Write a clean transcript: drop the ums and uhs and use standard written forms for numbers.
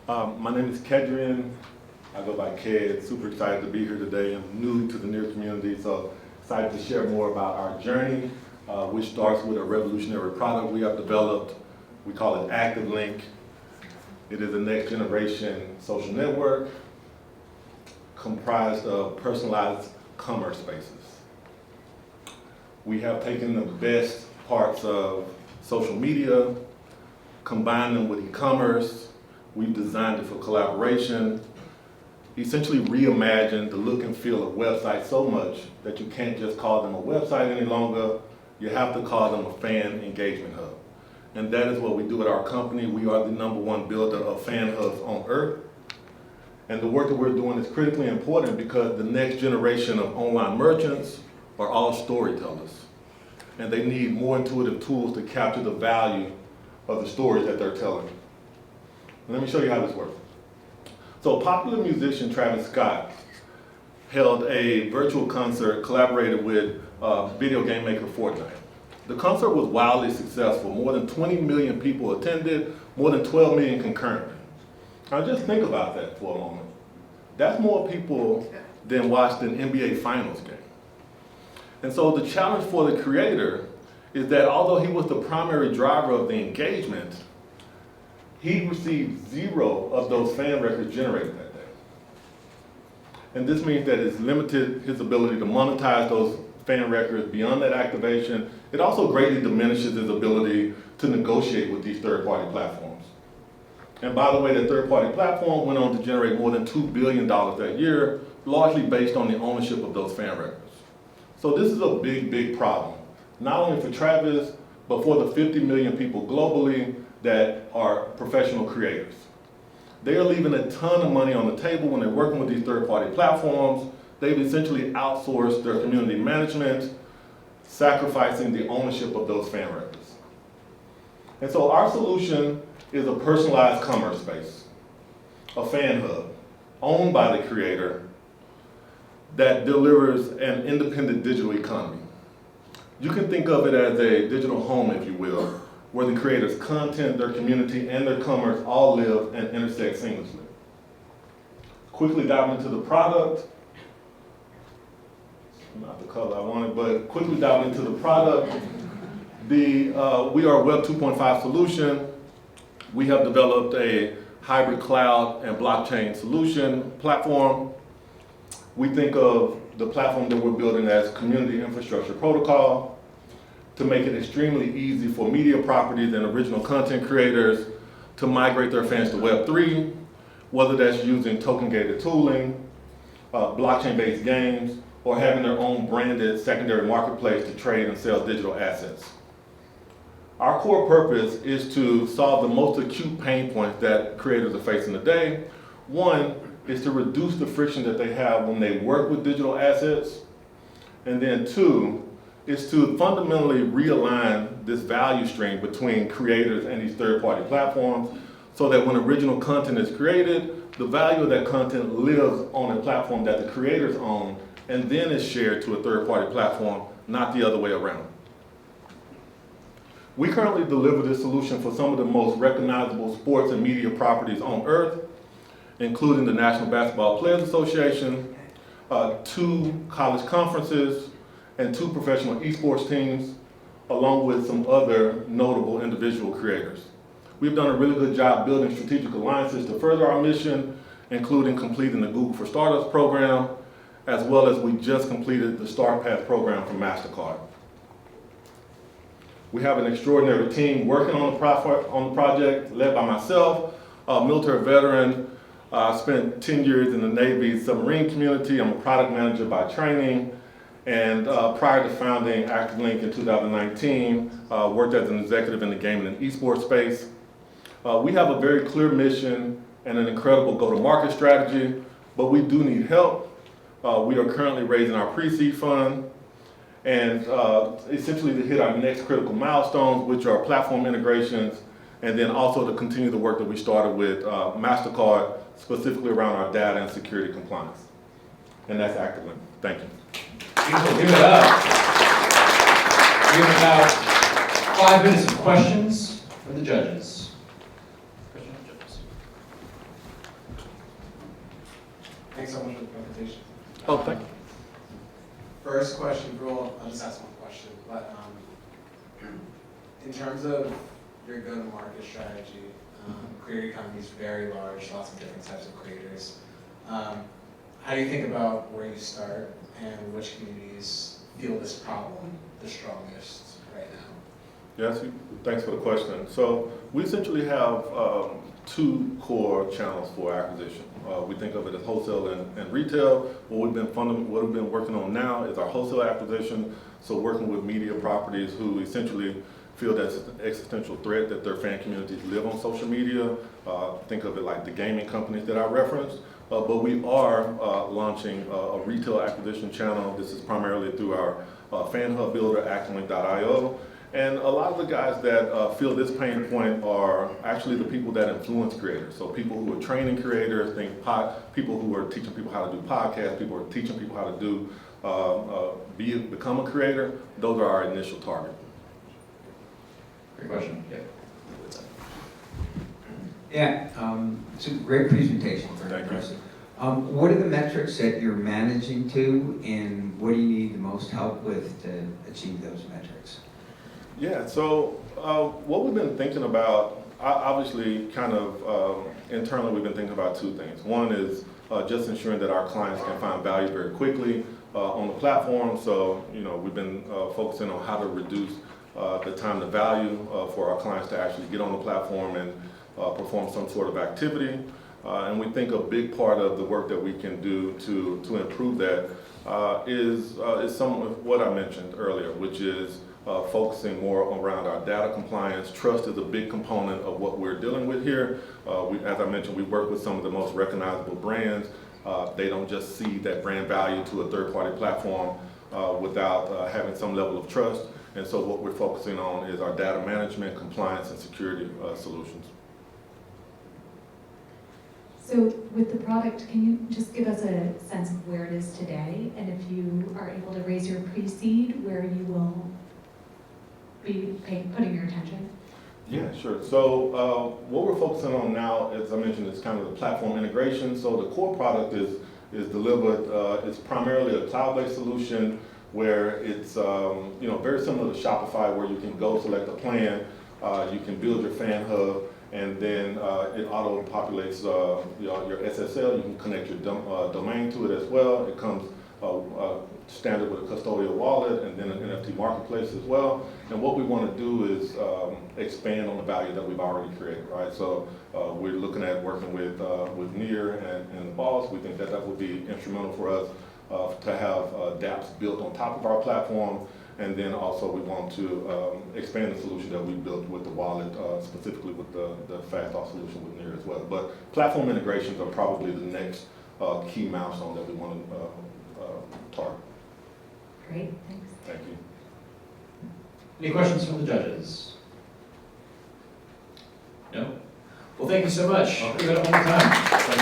My name is Kendreon. I go by Ked. Super excited to be here today. I'm new to the NYC community, so excited to share more about our journey, which starts with a revolutionary product we have developed. We call it ActiveLink. It is a next generation social network comprised of personalized commerce spaces. We have taken the best parts of social media, combined them with e-commerce. We've designed it for collaboration, essentially reimagined the look and feel of websites so much that you can't just call them a website any longer. You have to call them a fan engagement hub. And that is what we do at our company. We are the #1 builder of fan hubs on earth. And the work that we're doing is critically important because the next generation of online merchants are all storytellers. And they need more intuitive tools to capture the value of the stories that they're telling. Let me show you how this works. So popular musician Travis Scott held a virtual concert, collaborated with video game maker Fortnite. The concert was wildly successful. More than 20 million people attended, more than 12 million concurrently. Now just think about that for a moment. That's more people than watched an NBA Finals game. And so the challenge for the creator is that although he was the primary driver of the engagement, he received 0 of those fan records generated that day. And this means that it's limited his ability to monetize those fan records beyond that activation. It also greatly diminishes his ability to negotiate with these third-party platforms. And by the way, that third-party platform went on to generate more than $2 billion that year, largely based on the ownership of those fan records. So this is a big, big problem, not only for Travis, but for the 50 million people globally that are professional creators. They are leaving a ton of money on the table when they're working with these third-party platforms. They've essentially outsourced their community management, sacrificing the ownership of those fan records. And so our solution is a personalized commerce space, a fan hub, owned by the creator, that delivers an independent digital economy. You can think of it as a digital home, if you will, where the creator's content, their community, and their commerce all live and intersect seamlessly. Quickly dive into the product. Not the color I wanted, but quickly dive into the product. We are a Web 2.5 solution. We have developed a hybrid cloud and blockchain solution platform. We think of the platform that we're building as community infrastructure protocol to make it extremely easy for media properties and original content creators to migrate their fans to Web3, whether that's using token-gated tooling, blockchain-based games, or having their own branded secondary marketplace to trade and sell digital assets. Our core purpose is to solve the most acute pain points that creators are facing today. One is to reduce the friction that they have when they work with digital assets. And then 2 is to fundamentally realign this value stream between creators and these third-party platforms so that when original content is created, the value of that content lives on a platform that the creators own and then is shared to a third-party platform, not the other way around. We currently deliver this solution for some of the most recognizable sports and media properties on earth, including the National Basketball Players Association, 2 college conferences, and 2 professional esports teams, along with some other notable individual creators. We've done a really good job building strategic alliances to further our mission, including completing the Google for Startups program, as well as we just completed the Start Path program from MasterCard. We have an extraordinary team working on the project, led by myself, a military veteran. I spent 10 years in the Navy submarine community. I'm a product manager by training. And prior to founding ActiveLink in 2019, worked as an executive in the gaming and esports space. We have a very clear mission and an incredible go-to-market strategy, but we do need help. We are currently raising our pre-seed fund and essentially to hit our next critical milestones, which are platform integrations, and then also to continue the work that we started with MasterCard, specifically around our data and security compliance. And that's ActiveLink. Thank you. Give it up. We have about 5 minutes of questions for the judges. so much for the presentation. Oh, thank you. First question, I'll just ask one question, but in terms of your go-to-market strategy, creator economy is very large, lots of different types of creators. How do you think about where you start and which communities feel this problem the strongest right now? Yes, thanks for the question. So we essentially have two core channels for acquisition. We think of it as wholesale and retail. What we've been working on now is our wholesale acquisition. So working with media properties who essentially feel that's an existential threat that their fan communities live on social media. Think of it like the gaming companies that I referenced. But we are launching a retail acquisition channel. This is primarily through our fan hub builder, ActiveLink.io. And a lot of the guys that feel this pain point are actually the people that influence creators. So people who are training creators, people who are teaching people how to do podcasts, people who are teaching people how to do become a creator. Those are our initial target. Great question. Yeah. Yeah, it's a great presentation, very impressive. What are the metrics that you're managing to, and what do you need the most help with to achieve those metrics? Yeah, so what we've been thinking about, obviously kind of internally we've been thinking about two things. One is just ensuring that our clients can find value very quickly on the platform. So, we've been focusing on how to reduce the time to value for our clients to actually get on the platform and perform some sort of activity. And we think a big part of the work that we can do to improve that is some of what I mentioned earlier, which is focusing more around our data compliance. Trust is a big component of what we're dealing with here. As I mentioned, we work with some of the most recognizable brands. They don't just see that brand value to a third-party platform without having some level of trust. And so what we're focusing on is our data management, compliance, and security solutions. So with the product, can you just give us a sense of where it is today? And if you are able to raise your pre-seed, where you will be putting your attention? Yeah, sure. So what we're focusing on now, as I mentioned, is kind of the platform integration. So the core product is delivered. It's primarily a cloud-based solution where it's very similar to Shopify, where you can go select a plan, you can build your fan hub, and then it auto-populates your SSL. You can connect your domain to it as well. It comes standard with a custodial wallet and then an NFT marketplace as well. And what we want to do is expand on the value that we've already created, right? So we're looking at working with Near and the Boss. We think that would be instrumental for us to have dApps built on top of our platform. And then also we want to expand the solution that we built with the wallet, specifically with the fast auth solution with Near as well. But platform integrations are probably the next key milestone that we want to target. Great, thanks. Thank you. Any questions from the judges? No? Well, thank you so much. Okay. Give it up one more time.